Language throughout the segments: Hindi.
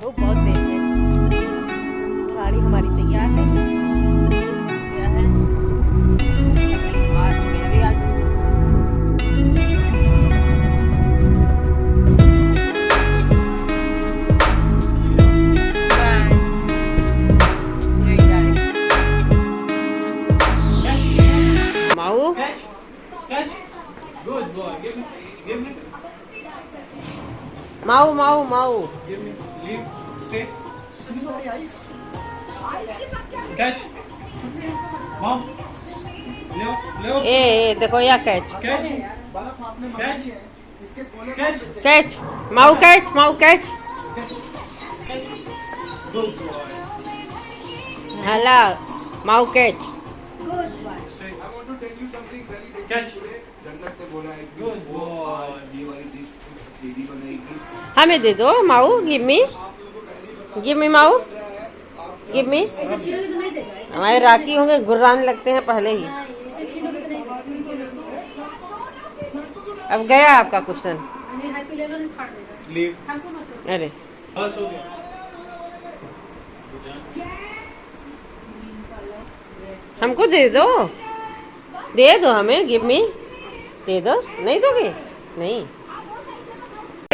धूप बहुत तेज है। गाड़ी हमारी तैयार है। क्या है आज मैं भी आज माऊ माऊ माऊ माऊ Catch. Mom. Leo. ए देखो या catch Catch. Catch. Catch. Catch माऊ कैच माऊ कैच Good boy. हला माऊ catch Stay. I want to tell you something very big. Catch. जन्नत ने बोला है good boy. ये वाली डिश दीदी बनाएगी. हमें दे दो माऊ गिव मी माऊ गिव मी। ऐसे छीलोगे तो नहीं देगा, ऐसे हमारे राखी होंगे गुर्राने लगते हैं पहले ही। ऐसे छीलोगे तो नहीं देगा। अब गया आपका क्वेश्चन। नहीं हैप्पी ले लो, नहीं फाड़ देगा। Leave. हमको मत दो। अरे बस हो गया. हमको दे दो हमें गिव मी दे दो। नहीं दोगे नहीं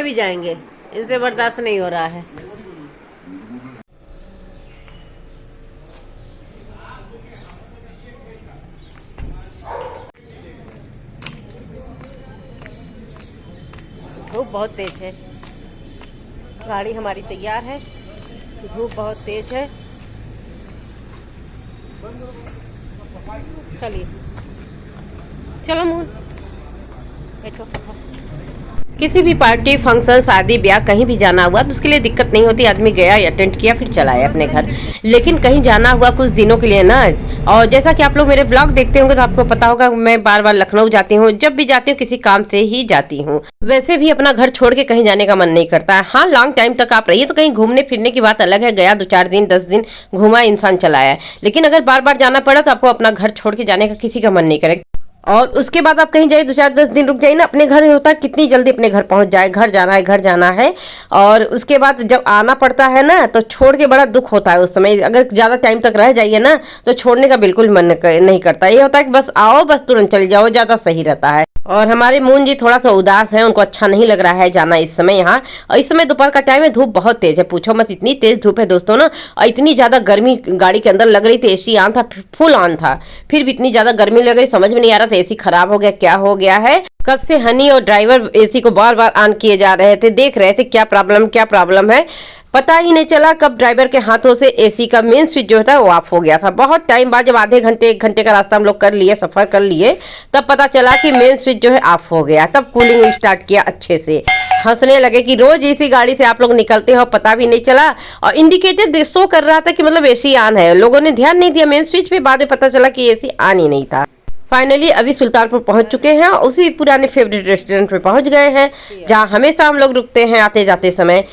भी जाएंगे, इनसे बर्दाश्त नहीं हो रहा है। धूप बहुत तेज है। गाड़ी हमारी तैयार है। धूप बहुत तेज है। चलिए चलो मोहन बैठो। किसी भी पार्टी फंक्शन शादी ब्याह कहीं भी जाना हुआ तो उसके लिए दिक्कत नहीं होती। आदमी गया अटेंड किया फिर चला आया अपने घर। लेकिन कहीं जाना हुआ कुछ दिनों के लिए ना, और जैसा कि आप लोग मेरे ब्लॉग देखते होंगे तो आपको पता होगा मैं बार बार लखनऊ जाती हूँ। जब भी जाती हूँ किसी काम से ही जाती हूँ। वैसे भी अपना घर छोड़ के कहीं जाने का मन नहीं करता है। हाँ लॉन्ग टाइम तक आप रहिए तो कहीं घूमने फिरने की बात अलग है। गया 2-4 दिन 10 दिन घूमा इंसान चला आया। लेकिन अगर बार बार जाना पड़ा तो आपको अपना घर छोड़ के जाने का किसी का मन नहीं करेगा। और उसके बाद आप कहीं जाइए 2-4-10 दिन रुक जाइए ना, अपने घर होता है कितनी जल्दी अपने घर पहुंच जाए। घर जाना है। और उसके बाद जब आना पड़ता है ना तो छोड़ के बड़ा दुख होता है। उस समय अगर ज़्यादा टाइम तक रह जाइए ना तो छोड़ने का बिल्कुल मन नहीं करता। ये होता है कि बस आओ बस तुरंत चले जाओ, ज़्यादा सही रहता है। और हमारे मोहन जी थोड़ा सा उदास है, उनको अच्छा नहीं लग रहा है जाना इस समय यहाँ। और इस समय दोपहर का टाइम है, धूप बहुत तेज है, पूछो मत। इतनी तेज धूप है दोस्तों ना, और इतनी ज्यादा गर्मी गाड़ी के अंदर लग रही थी। एसी ऑन था, फुल ऑन था, फिर भी इतनी ज्यादा गर्मी लग रही, समझ में नहीं आ रहा था एसी खराब हो गया क्या हो गया है। कब से हनी और ड्राइवर एसी को बार बार ऑन किए जा रहे थे, देख रहे थे क्या प्रॉब्लम है। पता ही नहीं चला कब ड्राइवर के हाथों से एसी का मेन स्विच जो था वो ऑफ हो गया था। बहुत टाइम बाद जब आधे घंटे 1 घंटे का रास्ता हम लोग सफर कर लिए तब पता चला कि मेन स्विच जो है ऑफ हो गया। तब कूलिंग स्टार्ट किया अच्छे से। हंसने लगे कि रोज इसी गाड़ी से आप लोग निकलते हो, पता भी नहीं चला। और इंडिकेटर शो कर रहा था कि मतलब एसी ऑन है। लोगों ने ध्यान नहीं दिया मेन स्विच पे, बाद में पता चला कि एसी ऑन ही नहीं था। फाइनली अभी सुल्तानपुर पहुंच चुके हैं, उसी पुराने फेवरेट रेस्टोरेंट पे पहुंच गए हैं जहां हमेशा हम लोग रुकते हैं आते जाते समय।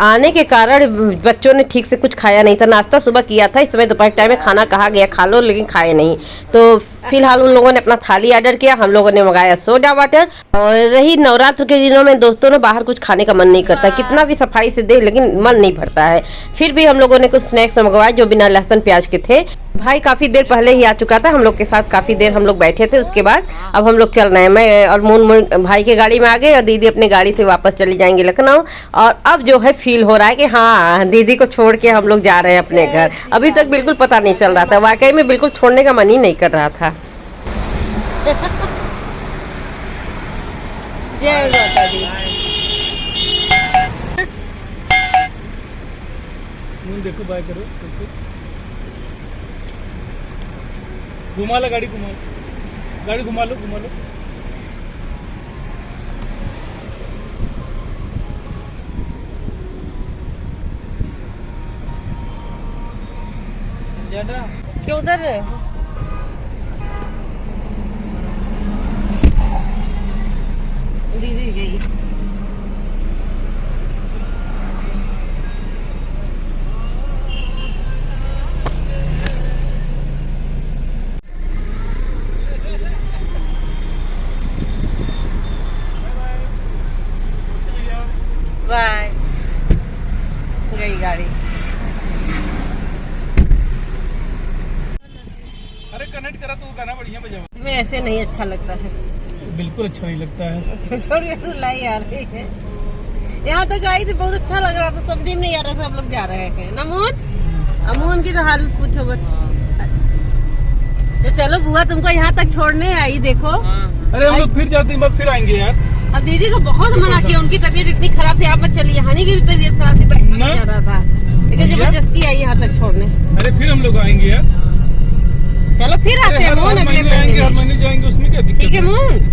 आने के कारण बच्चों ने ठीक से कुछ खाया नहीं था। नाश्ता सुबह किया था, इस समय दोपहर टाइम में खाना कहा गया खा लो, लेकिन खाए नहीं। तो फिलहाल उन लोगों ने अपना थाली ऑर्डर किया, हम लोगों ने मंगाया सोडा वाटर। और रही नवरात्र के दिनों में दोस्तों ने बाहर कुछ खाने का मन नहीं करता, कितना भी सफाई से दे लेकिन मन नहीं भरता है। फिर भी हम लोगों ने कुछ स्नैक्स मंगवाए जो बिना लहसुन प्याज के थे। भाई काफी देर पहले ही आ चुका था, हम लोग के साथ काफी देर हम लोग बैठे थे। उसके बाद अब हम लोग चल रहे हैं, मैं और मोन भाई के गाड़ी में आ गए और दीदी अपनी गाड़ी से वापस चली जाएंगे लखनऊ। और अब जो है फील हो रहा है कि हाँ दीदी को छोड़ के हम लोग जा रहे हैं अपने घर। अभी तक बिल्कुल पता नहीं चल रहा था, वाकई में बिल्कुल छोड़ने का मन ही नहीं कर रहा था। जय माता दी। देखो बाय करो, घुमा लो गाड़ी, घुमा लो। क्यों उधर रहे हो? दीदी गई। बाय। को गाना बढ़िया बजा। तुम्हें ऐसे नहीं अच्छा लगता है? बिल्कुल अच्छा नहीं लगता है। तो छोड़ लाई आ रही है। यहाँ तक आई थी, बहुत अच्छा लग रहा था, समझ में नहीं आ रहा था हम लोग जा रहे हैं। नमून अमून की तो हालत पूछो बस। तो चलो बुआ तुमको यहाँ तक छोड़ने आई, देखो। अरे हम लोग फिर जाते हैं, फिर आएंगे यार। अब दीदी को बहुत मना किया, उनकी तबीयत इतनी खराब थी, आप मत चलिए। हानि की भी तबीयत खराब थी, बैठा नहीं जा रहा था, लेकिन जबरदस्ती आई यहाँ तक छोड़ने। अरे फिर हम लोग आएंगे यार। चलो फिर आते हैं मोहन, अगले महीने जाएंगे, उसमें क्या दिक्कत? ठीक है मोहन।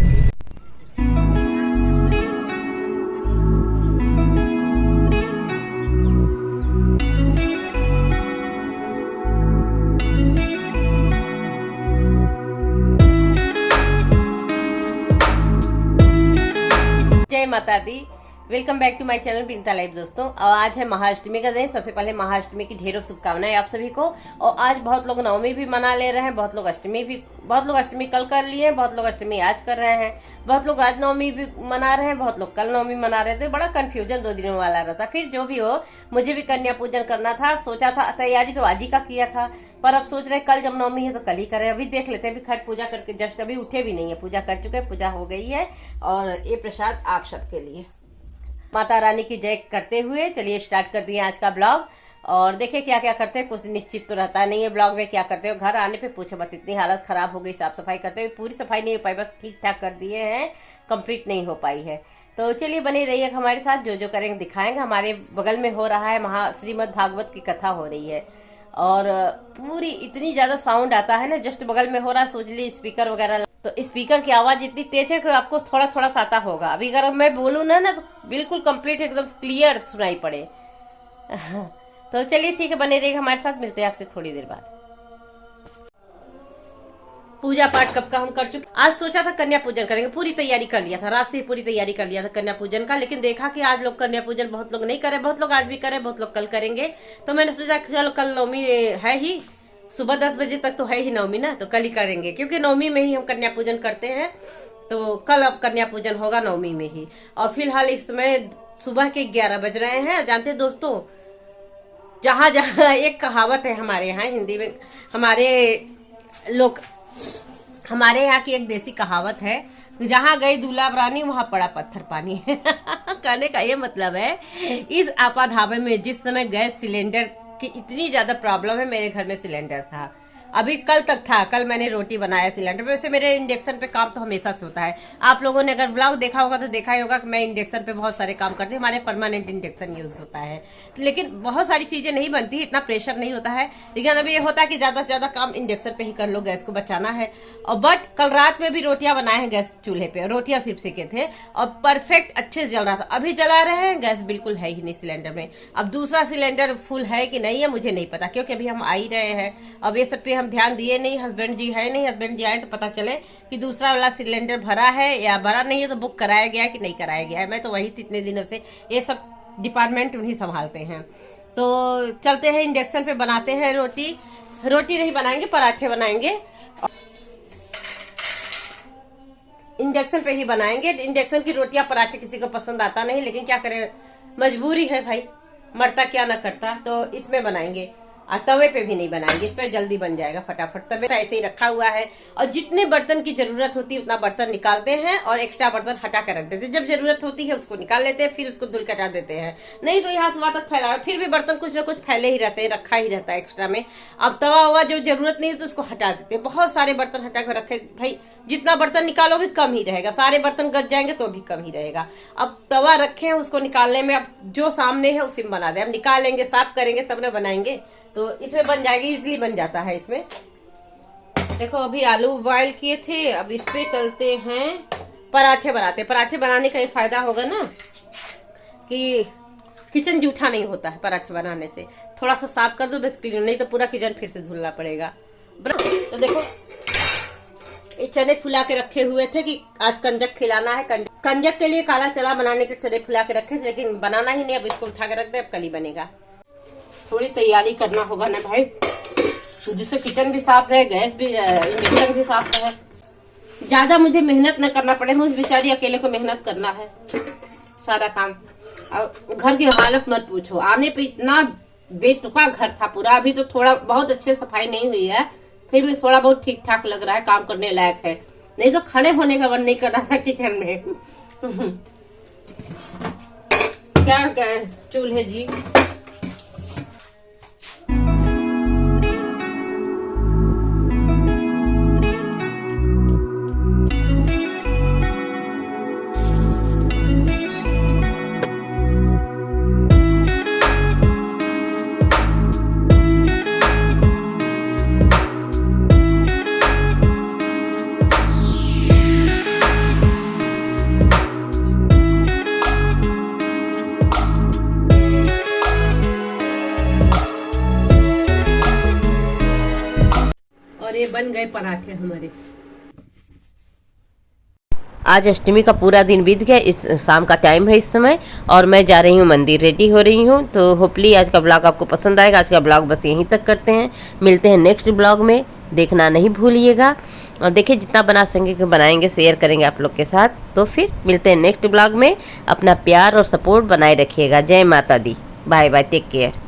जय माता दी, welcome back to my channel Binita life दोस्तों। और आज है महाअष्टमी का दिन। सबसे पहले महाअष्टमी की ढेरों शुभकामनाएं आप सभी को। और आज बहुत लोग नवमी भी मना ले रहे हैं, बहुत लोग अष्टमी कल कर लिए हैं, बहुत लोग अष्टमी आज कर रहे हैं, बहुत लोग आज नवमी भी मना रहे हैं, बहुत लोग कल नवमी मना रहे थे। बड़ा कंफ्यूजन 2 दिनों वाला रहता। फिर जो भी हो, मुझे भी कन्या पूजन करना था। सोचा था, तैयारी तो आज ही का किया था, पर अब सोच रहे कल जब नवमी है तो कल ही करें। अभी देख लेते हैं, अभी खैर पूजा करके जस्ट अभी उठे भी नहीं है, पूजा कर चुके, पूजा हो गई है। और ये प्रसाद आप सबके लिए। माता रानी की जय करते हुए चलिए स्टार्ट कर दिए आज का ब्लॉग। और देखिए क्या क्या करते हैं, कुछ निश्चित तो रहता नहीं है ब्लॉग में। क्या करते हो, घर आने पे पूछो मत, इतनी हालत खराब हो गई साफ सफाई करते हुए। पूरी सफाई नहीं हो पाई, बस ठीक ठाक कर दिए हैं, कंप्लीट नहीं हो पाई है। तो चलिए बने रहिए हमारे साथ, जो जो करेंगे दिखाएंगे। हमारे बगल में हो रहा है श्रीमद् भागवत की कथा हो रही है, और पूरी इतनी ज्यादा साउंड आता है ना, जस्ट बगल में हो रहा है। सोच लीजिए स्पीकर वगैरह, तो स्पीकर की आवाज इतनी तेज है कि आपको थोड़ा थोड़ा सा आता होगा। अभी अगर मैं बोलूँ ना तो बिल्कुल कंप्लीट एकदम क्लियर सुनाई पड़े। तो चलिए ठीक है, बने रहिए हमारे साथ, मिलते हैं आपसे थोड़ी देर बाद। पूजा पाठ कब का हम कर चुके। आज सोचा था कन्या पूजन करेंगे, पूरी तैयारी कर लिया था, रात से पूरी तैयारी कर लिया था कन्या पूजन का। लेकिन देखा कि आज लोग कन्या पूजन बहुत लोग नहीं करे, बहुत लोग आज भी करे, बहुत लोग कल करेंगे। तो मैंने सोचा चलो कल नवमी है ही, सुबह 10 बजे तक तो है ही नवमी ना, तो कल ही करेंगे, क्योंकि नवमी में ही हम कन्या पूजन करते हैं। तो कल अब कन्या पूजन होगा नवमी में ही। और फिलहाल इस समय सुबह के 11 बज रहे हैं। जानते हैं दोस्तों, जहां जहां एक कहावत है हमारे यहाँ हिंदी में, हमारे यहाँ की एक देसी कहावत है, जहाँ गई दूल्हा रानी वहां पड़ा पत्थर पानी। कहने का ये मतलब है, इस आपाधापे में जिस समय गैस सिलेंडर कि इतनी ज्यादा प्रॉब्लम है, मेरे घर में सिलेंडर था, अभी कल तक था। कल मैंने रोटी बनाया सिलेंडर पे। वैसे मेरे इंडक्शन पे काम तो हमेशा से होता है। आप लोगों ने अगर ब्लॉग देखा होगा तो देखा ही होगा कि मैं इंडक्शन पे बहुत सारे काम करती हूँ। हमारे परमानेंट इंडक्शन यूज होता है, लेकिन बहुत सारी चीजें नहीं बनती, इतना प्रेशर नहीं होता है। लेकिन अभी ये होता है कि ज्यादा से ज्यादा काम इंडक्शन पे ही कर लो, गैस को बचाना है। और बट कल रात में भी रोटियां बनाए हैं गैस चूल्हे पे, रोटियां सिर्फ सेके थे और परफेक्ट अच्छे से जल रहा था। अभी जला रहे हैं, गैस बिल्कुल है ही नहीं सिलेंडर में। अब दूसरा सिलेंडर फुल है कि नहीं है मुझे नहीं पता, क्योंकि अभी हम आ ही रहे हैं। अब ये सब पे हम ध्यान दिए नहीं, हस्बैंड जी है नहीं, हस्बैंड जी आए तो पता चले कि दूसरा वाला सिलेंडर भरा है या भरा नहीं है, तो बुक कराया गया है कि नहीं कराया गया है। मैं तो वही इतने दिनों से, ये सब डिपार्टमेंट उन्हीं संभालते हैं। तो चलते हैं इंडक्शन पे, बनाते हैं रोटी नहीं बनाएंगे, पराठे बनाएंगे, इंडक्शन पे ही बनाएंगे। इंडक्शन की रोटियां पराठे किसी को पसंद आता नहीं, लेकिन क्या करें, मजबूरी है भाई, मरता क्या ना करता। तो इसमें बनाएंगे, और तवे पे भी नहीं बनाएंगे, इस पे जल्दी बन जाएगा फटाफट। तवे तो ऐसे ही रखा हुआ है, और जितने बर्तन की जरूरत होती है उतना बर्तन निकालते हैं और एक्स्ट्रा बर्तन हटा कर रख देते हैं। जब जरूरत होती है उसको निकाल लेते हैं, फिर उसको धुल के हटा देते हैं। नहीं तो यहाँ से वहां तक फैला, फिर भी बर्तन कुछ ना कुछ फैले ही रहते हैं, रखा ही रहता है एक्स्ट्रा में। अब तवा हुआ जो जरूरत नहीं है तो उसको हटा देते हैं। बहुत सारे बर्तन हटा कर रखे भाई, जितना बर्तन निकालोगे कम ही रहेगा, सारे बर्तन गच जाएंगे तो भी कम ही रहेगा। अब तवा रखे हैं, उसको निकालने में अब जो सामने है उसी में बना दे। हम निकालेंगे, साफ करेंगे तब ना बनाएंगे, तो इसमें बन जाएगी, इजीली बन जाता है इसमें। देखो अभी आलू बॉयल किए थे, अब इस पे चलते हैं पराठे बनाते। पराठे बनाने का ये फायदा होगा ना कि किचन जूठा नहीं होता है पराठे बनाने से। थोड़ा सा साफ कर दो बस, नहीं तो पूरा किचन फिर से धुलना पड़ेगा। तो देखो ये चने फुला के रखे हुए थे कि आज कंजक खिलाना है। कंजक के लिए काला चना बनाने के चने फुला के रखे थे, लेकिन बनाना ही नहीं। अब इसको उठा के रख दे, अब कल ही बनेगा। थोड़ी तैयारी करना होगा ना भाई, जिससे किचन भी साफ रहे, गैस भी, इंडक्शन भी साफ रहे। ज्यादा मुझे मेहनत न करना पड़े, मुझे बेचारी अकेले को मेहनत करना है सारा काम। और घर की हालत मत पूछो, आने पे इतना बेतुका घर था पूरा। अभी तो थोड़ा बहुत अच्छे सफाई नहीं हुई है, फिर भी थोड़ा बहुत ठीक ठाक लग रहा है, काम करने लायक है। नहीं तो खड़े होने का मन नहीं कर रहा था किचन में। क्या करें, चूल्हे जी। और ये बन गए पराठे हमारे। आज अष्टमी का पूरा दिन बीत गया, इस शाम का टाइम है इस समय, और मैं जा रही हूँ मंदिर, रेडी हो रही हूँ। तो होपली आज का ब्लॉग आपको पसंद आएगा। आज का ब्लॉग बस यहीं तक करते हैं, मिलते हैं नेक्स्ट ब्लॉग में, देखना नहीं भूलिएगा। और देखिए जितना बना सकेंगे बनाएंगे, शेयर करेंगे आप लोग के साथ। तो फिर मिलते हैं नेक्स्ट ब्लॉग में। अपना प्यार और सपोर्ट बनाए रखिएगा। जय माता दी, बाय बाय, टेक केयर।